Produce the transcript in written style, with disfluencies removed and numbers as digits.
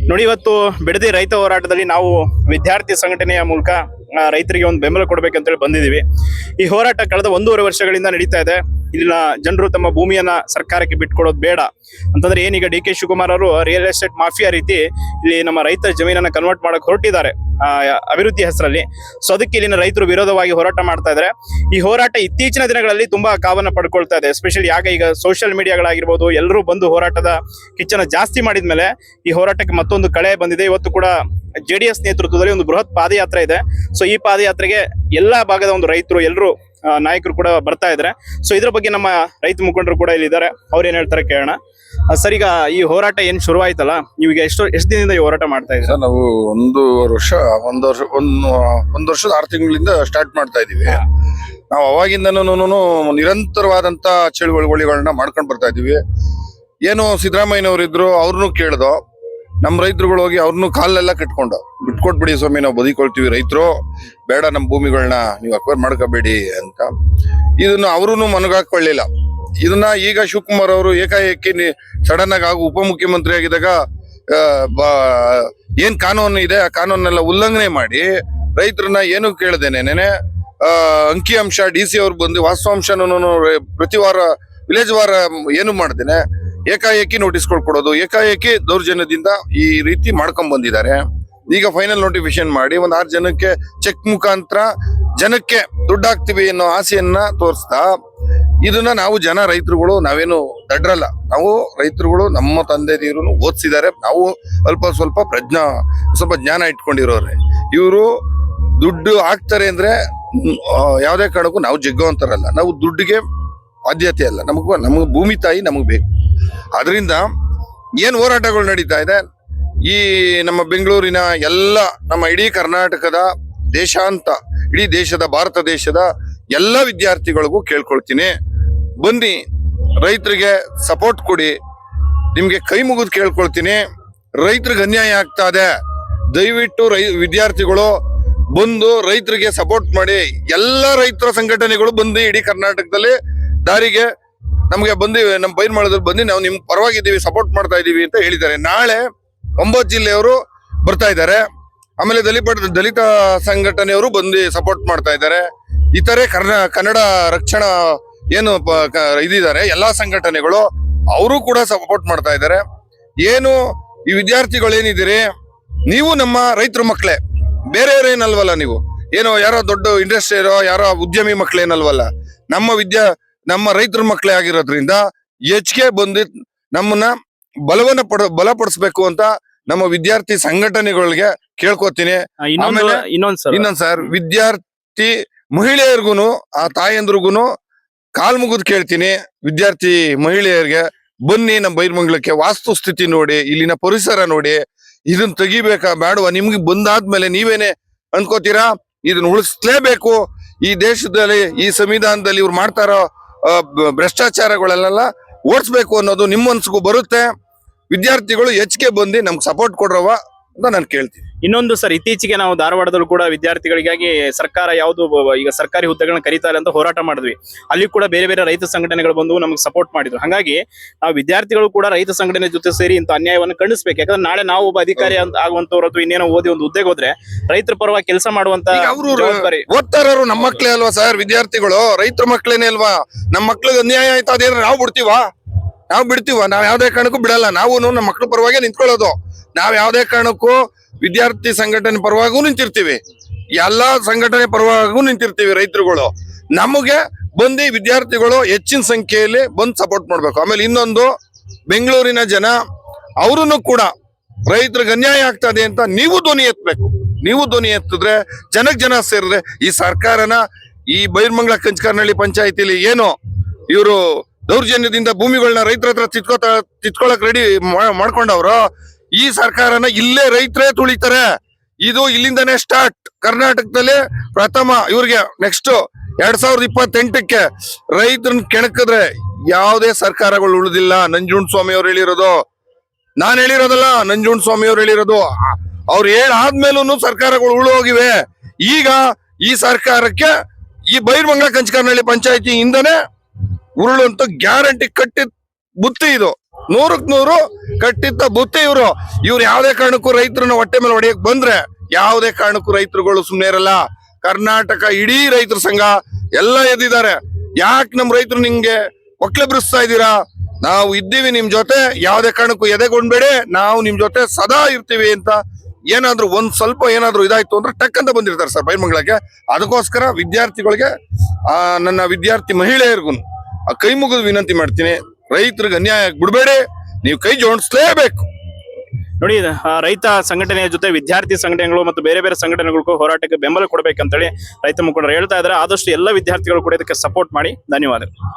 ನೋಡಿ, ಇವತ್ತು ಬಿಡದಿ ರೈತ ಹೋರಾಟದಲ್ಲಿ ನಾವು ವಿದ್ಯಾರ್ಥಿ ಸಂಘಟನೆಯ ಮೂಲಕ ರೈತರಿಗೆ ಒಂದು ಬೆಂಬಲ ಕೊಡಬೇಕಂತೇಳಿ ಬಂದಿದ್ದೀವಿ. ಈ ಹೋರಾಟ ಕಳೆದ 1.5 ವರ್ಷಗಳಿಂದ ನಡೀತಾ ಇದೆ. ಇಲ್ಲಿನ ಜನರು ತಮ್ಮ ಭೂಮಿಯನ್ನ ಸರ್ಕಾರಕ್ಕೆ ಬಿಟ್ಕೊಡೋದು ಬೇಡ ಅಂತಂದ್ರೆ ಏನೀಗ ಡಿ ಕೆ ಶಿವಕುಮಾರ್ ಅವರು ರಿಯಲ್ ಎಸ್ಟೇಟ್ ಮಾಫಿಯಾ ರೀತಿ ಇಲ್ಲಿ ನಮ್ಮ ರೈತರ ಜಮೀನನ್ನ ಕನ್ವರ್ಟ್ ಮಾಡಕ್ ಹೊರಟಿದ್ದಾರೆ ಅಭಿವೃದ್ಧಿ ಹೆಸರಲ್ಲಿ. ಸೊ ಅದಕ್ಕೆ ಇಲ್ಲಿನ ರೈತರು ವಿರೋಧವಾಗಿ ಹೋರಾಟ ಮಾಡ್ತಾ ಇದ್ದಾರೆ. ಈ ಹೋರಾಟ ಇತ್ತೀಚಿನ ದಿನಗಳಲ್ಲಿ ತುಂಬಾ ಕಾವನ್ನ ಪಡ್ಕೊಳ್ತಾ ಇದೆ. ಎಸ್ಪೆಷಲಿ ಈಗ ಸೋಷಿಯಲ್ ಮೀಡಿಯಾಗಳಾಗಿರ್ಬೋದು, ಎಲ್ಲರೂ ಬಂದು ಹೋರಾಟದ ಕಿಚ್ಚನ್ನ ಜಾಸ್ತಿ ಮಾಡಿದ್ಮೇಲೆ ಈ ಹೋರಾಟಕ್ಕೆ ಮತ್ತೊಂದು ಕಳೆ ಬಂದಿದೆ. ಇವತ್ತು ಕೂಡ JDS ನೇತೃತ್ವದಲ್ಲಿ ಒಂದು ಬೃಹತ್ ಪಾದಯಾತ್ರೆ ಇದೆ. ಸೊ ಈ ಪಾದಯಾತ್ರೆಗೆ ಎಲ್ಲಾ ಭಾಗದ ಒಂದು ರೈತರು, ಎಲ್ಲರೂ ನಾಯಕರು ಕೂಡ ಬರ್ತಾ ಇದ್ದಾರೆ. ಸೊ ಇದ್ರ ಬಗ್ಗೆ ನಮ್ಮ ರೈತ ಮುಖಂಡರು ಕೂಡ ಇಲ್ಲಿ ಇದ್ದಾರೆ. ಅವ್ರು ಏನ್ ಹೇಳ್ತಾರೆ ಕೇಳೋಣ. ಸರ್, ಈಗ ಈ ಹೋರಾಟ ಏನ್ ಶುರು ಆಯ್ತಲ್ಲ, ನೀವೀಗ ಎಷ್ಟು ದಿನದಿಂದ ಈ ಹೋರಾಟ ಮಾಡ್ತಾ ಇದ್ದೀರಾ? ನಾವು ಒಂದು ವರ್ಷದ 6 ತಿಂಗಳಿಂದ ಸ್ಟಾರ್ಟ್ ಮಾಡ್ತಾ ಇದೀವಿ. ನಾವು ಅವಾಗಿಂದನೂ ನಿರಂತರವಾದಂತ ಚಳುವಳಿಗಳನ್ನ ಮಾಡ್ಕೊಂಡು ಬರ್ತಾ ಇದೀವಿ. ಏನು ಸಿದ್ದರಾಮಯ್ಯನವ್ರು ಇದ್ರು, ಅವ್ರನ್ನೂ ಕೇಳ್ದೋ, ನಮ್ಮ ರೈತರುಗಳು ಹೋಗಿ ಅವ್ರನ್ನೂ ಕಾಲೆಲ್ಲ ಕಟ್ಕೊಂಡು ಬಿಟ್ಕೊಟ್ಬಿಡಿ ಸ್ವಾಮಿ, ನಾವು ಬದುಕೊಳ್ತೀವಿ, ರೈತರು ಬೇಡ, ನಮ್ಮ ಭೂಮಿಗಳನ್ನ ನೀವು ಅಕ್ವೈರ್ ಮಾಡ್ಕೋಬೇಡಿ ಅಂತ. ಇದನ್ನ ಅವ್ರೂ ಮನಗಾಕೊಳ್ಳಿಲ್ಲ. ಇದನ್ನ ಈಗ ಶಿವಕುಮಾರ್ ಅವರು ಏಕಾಏಕಿ ಸಡನ್ ಆಗಿ ಉಪಮುಖ್ಯಮಂತ್ರಿ ಆಗಿದಾಗ ಏನ್ ಕಾನೂನು ಇದೆ ಆ ಕಾನೂನೆಲ್ಲ ಉಲ್ಲಂಘನೆ ಮಾಡಿ ರೈತರನ್ನ ಏನು ಕೇಳದೇನೆ ಅಂಕಿ ಅಂಶ DC ಅವ್ರು ಬಂದು ವಾಸ್ತವಾಂಶನೂ ಪ್ರತಿ ವಾರ ವಿಲೇಜ್ ವಾರ ಏನು ಮಾಡ್ದೇನೆ ಏಕಾಏಕಿ ನೋಟಿಸ್ಗಳು ಕೊಡೋದು, ಏಕಾಏಕಿ ದೌರ್ಜನ್ಯದಿಂದ ಈ ರೀತಿ ಮಾಡ್ಕೊಂಡ್ ಬಂದಿದ್ದಾರೆ. ಈಗ ಫೈನಲ್ ನೋಟಿಫಿಕೇಶನ್ ಮಾಡಿ ಒಂದು 6 ಜನಕ್ಕೆ ಚೆಕ್ ಮುಖಾಂತರ ಜನಕ್ಕೆ ದುಡ್ಡು ಹಾಕ್ತಿವಿ ಅನ್ನೋ ಆಸೆಯನ್ನ ತೋರಿಸ್ತಾ ಇದನ್ನ ನಾವು ರೈತರುಗಳು ನಾವೇನು ದಡ್ರಲ್ಲ, ನಾವು ರೈತರುಗಳು ನಮ್ಮ ತಂದೆ ತೀರು ಓದಿಸಿದ್ದಾರೆ. ನಾವು ಸ್ವಲ್ಪ ಜ್ಞಾನ ಇಟ್ಕೊಂಡಿರೋರೆ. ಇವರು ದುಡ್ಡು ಹಾಕ್ತಾರೆ ಅಂದ್ರೆ ಯಾವ್ದೇ ಕಾರಣಕ್ಕೂ ನಾವು ಜಗ್ಗುವಂತಾರಲ್ಲ. ನಾವು ದುಡ್ಡಿಗೆ ಆದ್ಯತೆ ಅಲ್ಲ, ನಮಗ್ ಭೂಮಿ ತಾಯಿ ನಮಗ್ ಬೇಕು. ಅದರಿಂದ ಏನ್ ಹೋರಾಟಗಳು ನಡೀತಾ ಇದೆ, ಈ ನಮ್ಮ ಬೆಂಗಳೂರಿನ ನಮ್ಮ ಇಡೀ ಕರ್ನಾಟಕದ ಇಡೀ ದೇಶದ ಭಾರತ ದೇಶದ ಎಲ್ಲ ವಿದ್ಯಾರ್ಥಿಗಳಿಗೂ ಕೇಳ್ಕೊಳ್ತೀನಿ, ಬನ್ನಿ ರೈತರಿಗೆ ಸಪೋರ್ಟ್ ಕೊಡಿ. ನಿಮ್ಗೆ ಕೈ ಮುಗಿದು ಕೇಳ್ಕೊಳ್ತೀನಿ, ರೈತರಿಗೆ ಅನ್ಯಾಯ ಆಗ್ತಾ ಇದೆ, ದಯವಿಟ್ಟು ವಿದ್ಯಾರ್ಥಿಗಳು ಬಂದು ರೈತರಿಗೆ ಸಪೋರ್ಟ್ ಮಾಡಿ. ಎಲ್ಲ ರೈತರ ಸಂಘಟನೆಗಳು ಬಂದು ಇಡೀ ಕರ್ನಾಟಕದಲ್ಲಿ ದಾರಿಗೆ ನಮ್ಗೆ ಬಂದು ನಮ್ಮ ಬೈರ್ಮಾಳದಲ್ಲಿ ಬಂದು ನಾವು ನಿಮ್ ಪರವಾಗಿದ್ದೀವಿ, ಸಪೋರ್ಟ್ ಮಾಡ್ತಾ ಇದೀವಿ ಅಂತ ಹೇಳಿದ್ದಾರೆ. ನಾಳೆ 9 ಜಿಲ್ಲೆಯವರು ಬರ್ತಾ ಇದ್ದಾರೆ. ಆಮೇಲೆ ದಲಿತ ಸಂಘಟನೆಯವರು ಬಂದು ಸಪೋರ್ಟ್ ಮಾಡ್ತಾ ಇದ್ದಾರೆ. ಇತರೆ ಕನ್ನಡ ರಕ್ಷಣಾ ಏನು ಇದಿದ್ದಾರೆ ಎಲ್ಲಾ ಸಂಘಟನೆಗಳು ಅವರು ಕೂಡ ಸಪೋರ್ಟ್ ಮಾಡ್ತಾ ಇದ್ದಾರೆ. ಏನು ಈ ವಿದ್ಯಾರ್ಥಿಗಳು ಏನಿದ್ದೀರಿ, ನೀವು ನಮ್ಮ ರೈತರ ಮಕ್ಕಳೇ, ಬೇರೆಯವ್ರೇನಲ್ವಲ್ಲ. ನೀವು ಏನೋ ಯಾರೋ ದೊಡ್ಡ ಇಂಡಸ್ಟ್ರಿ ಇರೋ ಯಾರೋ ಉದ್ಯಮಿ ಮಕ್ಕಳೇನಲ್ವಲ್ಲ. ನಮ್ಮ ರೈತರ ಮಕ್ಕಳೇ ಆಗಿರೋದ್ರಿಂದ ಹೆಚ್ಚಿಗೆ ಬಂದು ನಮ್ಮನ್ನ ಬಲಪಡಿಸ್ಬೇಕು ಅಂತ ನಮ್ಮ ವಿದ್ಯಾರ್ಥಿ ಸಂಘಟನೆಗಳಿಗೆ ಕೇಳ್ಕೊತೀನಿ. ಇನ್ನೊಂದ್ ಸರ್, ವಿದ್ಯಾರ್ಥಿ ಮಹಿಳೆಯರಿಗೂ ಆ ತಾಯಂದ್ರಿಗೂ ಕಾಲ್ ಮುಗಿದು ಕೇಳ್ತೀನಿ, ವಿದ್ಯಾರ್ಥಿ ಮಹಿಳೆಯರಿಗೆ ಬನ್ನಿ ನಮ್ಮ ಬೈರ್ಮಂಗ್ಲಕ್ಕೆ, ವಾಸ್ತು ಸ್ಥಿತಿ ನೋಡಿ, ಇಲ್ಲಿನ ಪರಿಸರ ನೋಡಿ, ಇದನ್ನ ತೆಗಿಬೇಕಾ ಬೇಡವಾ? ನಿಮ್ಗೆ ಬಂದಾದ್ಮೇಲೆ ನೀವೇನೆ ಅನ್ಕೋತೀರಾ ಇದನ್ನ ಉಳಿಸ್ಲೇಬೇಕು. ಈ ದೇಶದಲ್ಲಿ ಈ ಸಂವಿಧಾನದಲ್ಲಿ ಇವ್ರು ಮಾಡ್ತಾರೋ ಭ್ರಷ್ಟಾಚಾರಗಳೆಲ್ಲ ಓಡಿಸ್ಬೇಕು ಅನ್ನೋದು ನಿಮ್ಮ ಮನ್ಸಿಗೂ ಬರುತ್ತೆ. ವಿದ್ಯಾರ್ಥಿಗಳು ಹೆಚ್ಚಿಗೆ ಬಂದು ನಮ್ಗೆ ಸಪೋರ್ಟ್ ಕೊಡ್ರವ ಅಂತ ನಾನು ಕೇಳ್ತೀನಿ. ಇನ್ನೊಂದು ಸರ್, ಇತ್ತೀಚೆಗೆ ನಾವು ಧಾರವಾಡದಲ್ಲೂ ಕೂಡ ವಿದ್ಯಾರ್ಥಿಗಳಿಗಾಗಿ ಸರ್ಕಾರ ಯಾವುದು ಈಗ ಸರ್ಕಾರಿ ಹುದ್ದೆಗಳನ್ನ ಕರೀತಾರೆ ಅಂತ ಹೋರಾಟ ಮಾಡಿದ್ವಿ. ಅಲ್ಲಿ ಕೂಡ ಬೇರೆ ಬೇರೆ ರೈತ ಸಂಘಟನೆಗಳು ಬಂದು ನಮ್ಗೆ ಸಪೋರ್ಟ್ ಮಾಡಿದ್ರು. ಹಾಗಾಗಿ ನಾವು ವಿದ್ಯಾರ್ಥಿಗಳು ಕೂಡ ರೈತ ಸಂಘಟನೆ ಜೊತೆ ಸೇರಿ ಇಂಥ ಅನ್ಯಾಯವನ್ನು ಖಂಡಿಸ್ಬೇಕು. ಯಾಕಂದ್ರೆ ನಾಳೆ ನಾವು ಒಬ್ಬ ಅಧಿಕಾರಿ ಆಗುವಂತವ್ರು ಅಥವಾ ಇನ್ನೇನೋ ಓದಿ ಒಂದು ಹುದ್ದೆಗೆ ಹೋದ್ರೆ ರೈತರ ಪರವಾಗಿ ಕೆಲಸ ಮಾಡುವಂತ ಜವಾಬ್ದಾರಿ ಓದ್ತಾರರು ನಮ್ಮ ಮಕ್ಳೇ ಅಲ್ವಾ ಸರ್? ವಿದ್ಯಾರ್ಥಿಗಳು ರೈತರ ಮಕ್ಳೇನೆ ಅಲ್ವಾ? ನಮ್ಮ ಮಕ್ಳಿಗೆ ಅನ್ಯಾಯ ಆಯ್ತಾ ಅದೇನು ನಾವು ಬಿಡ್ತೀವ? ನಾವ್ ಯಾವ್ದೇ ಕಾರಣಕ್ಕೂ ಬಿಡಲ್ಲ. ನಾವು ನಮ್ಮ ಮಕ್ಳ ಪರವಾಗಿ ನಿಂತ್ಕೊಳ್ಳೋದು. ನಾವ್ ಯಾವ್ದೇ ಕಾರಣಕ್ಕೂ ವಿದ್ಯಾರ್ಥಿ ಸಂಘಟನೆ ಪರವಾಗೂ ನಿಂತಿರ್ತೀವಿ, ಎಲ್ಲಾ ಸಂಘಟನೆ ಪರವಾಗೂ ನಿಂತಿರ್ತೀವಿ. ರೈತರುಗಳು ನಮಗೆ ಬಂದು ವಿದ್ಯಾರ್ಥಿಗಳು ಹೆಚ್ಚಿನ ಸಂಖ್ಯೆಯಲ್ಲಿ ಬಂದು ಸಪೋರ್ಟ್ ಮಾಡ್ಬೇಕು. ಆಮೇಲೆ ಇನ್ನೊಂದು, ಬೆಂಗಳೂರಿನ ಜನ ಅವ್ರೂ ಕೂಡ ರೈತರಿಗೆ ಅನ್ಯಾಯ ಆಗ್ತದೆ ಅಂತ ನೀವು ಧ್ವನಿ ಎತ್ತಬೇಕು. ನೀವು ಧ್ವನಿ ಎತ್ತಿದ್ರೆ ಜನ ಸೇರಿದ್ರೆ ಈ ಸರ್ಕಾರನ ಈ ಬೈರ್ಮಂಗ್ಲ ಕಂಚಕರ್ನಹಳ್ಳಿ ಪಂಚಾಯತಿಲಿ ಏನೋ ಇವರು ದೌರ್ಜನ್ಯದಿಂದ ಭೂಮಿಗಳನ್ನ ರೈತರ ಹತ್ರ ತಿತ್ಕೊಳಕ್ ರೆಡಿ ಮಾಡ್ಕೊಂಡವ್ರು, ಈ ಸರ್ಕಾರನ ಇಲ್ಲೇ ರೈತರೇ ತುಳಿತಾರೆ. ಇದು ಇಲ್ಲಿಂದನೇ ಸ್ಟಾರ್ಟ್. ಕರ್ನಾಟಕದಲ್ಲಿ ಪ್ರಥಮ ಇವ್ರಿಗೆ ನೆಕ್ಸ್ಟ್ 2028ಕ್ಕೆ ರೈತರನ್ನ ಕೆಣಕಿದ್ರೆ ಯಾವುದೇ ಸರ್ಕಾರಗಳು ಉಳಿದಿಲ್ಲ. ನಂಜುಂಡಸ್ವಾಮಿ ಅವ್ರು ಹೇಳಿರೋದು, ನಾನ್ ಹೇಳಿರೋದಲ್ಲ, ನಂಜುಂಡಸ್ವಾಮಿ ಅವ್ರು ಹೇಳಿರೋದು. ಅವ್ರು ಹೇಳಾದ್ಮೇಲೂ ಸರ್ಕಾರಗಳು ಉಳುವೋಗಿವೆ. ಈಗ ಈ ಸರ್ಕಾರಕ್ಕೆ ಈ ಬೈರ್ಮಂಗ್ಲ ಕಂಚಕರ್ನಹಳ್ಳಿ ಪಂಚಾಯತಿ ಇಂದನೇ ಉರುಳುವಂತ ಗ್ಯಾರಂಟಿ ಕಟ್ಟಿ ಬುತ್ತಿ ಇದು. 100ಕ್ಕೆ 100 ಕಟ್ಟಿತ್ತ ಬುತ್ತಿ ಇವ್ರು ಯಾವುದೇ ಕಾರಣಕ್ಕೂ ರೈತರನ್ನ ಹೊಟ್ಟೆ ಮೇಲೆ ಹೊಡೆಯಕ್ ಬಂದ್ರೆ ಯಾವುದೇ ಕಾರಣಕ್ಕೂ ರೈತರುಗಳು ಸುಮ್ಮನೆ ಇರಲ್ಲ. ಕರ್ನಾಟಕ ಇಡೀ ರೈತರ ಸಂಘ ಎಲ್ಲ ಎದ್ದಿದ್ದಾರೆ. ಯಾಕೆ ನಮ್ ರೈತರು ನಿಂಗೆ ಒಕ್ಲೆಬ್ರಿಸ್ತಾ ಇದ್ದೀರಾ? ನಾವು ಇದ್ದೀವಿ ನಿಮ್ ಜೊತೆ, ಯಾವುದೇ ಕಾರಣಕ್ಕೂ ಎದೆಗೊಂಡ್ಬೇಡಿ, ನಾವು ನಿಮ್ ಜೊತೆ ಸದಾ ಇರ್ತೀವಿ ಅಂತ ಏನಾದ್ರು ಒಂದ್ ಸ್ವಲ್ಪ ಏನಾದ್ರು ಇದಾಯ್ತು ಅಂದ್ರೆ ಟಕ್ ಅಂತ ಬಂದಿರ್ತಾರೆ ಸರ್ ಬೈರ್ಮಂಗ್ಳಕ್ಕೆ. ಅದಕ್ಕೋಸ್ಕರ ವಿದ್ಯಾರ್ಥಿಗಳಿಗೆ ನನ್ನ ವಿದ್ಯಾರ್ಥಿ ಮಹಿಳೆಯರಿಗೂ ಕೈ ಮುಗಿದು ವಿನಂತಿ ಮಾಡ್ತೀನಿ, ರೈತರಿಗೆ ಅನ್ಯಾಯ ಬಿಡಬೇಡಿ, ನೀವು ಕೈ ಜೋಡಿಸ್ಲೇಬೇಕು. ನೋಡಿ, ರೈತ ಸಂಘಟನೆಯ ಜೊತೆ ವಿದ್ಯಾರ್ಥಿ ಸಂಘಟನೆಗಳು ಮತ್ತು ಬೇರೆ ಬೇರೆ ಸಂಘಟನೆಗಳಿಗೂ ಹೋರಾಟಕ್ಕೆ ಬೆಂಬಲ ಕೊಡಬೇಕಂತೇಳಿ ರೈತ ಮುಖಂಡರು ಹೇಳ್ತಾ ಇದ್ದಾರೆ. ಆದಷ್ಟು ಎಲ್ಲ ವಿದ್ಯಾರ್ಥಿಗಳು ಕೂಡ ಇದಕ್ಕೆ ಸಪೋರ್ಟ್ ಮಾಡಿ. ಧನ್ಯವಾದಗಳು.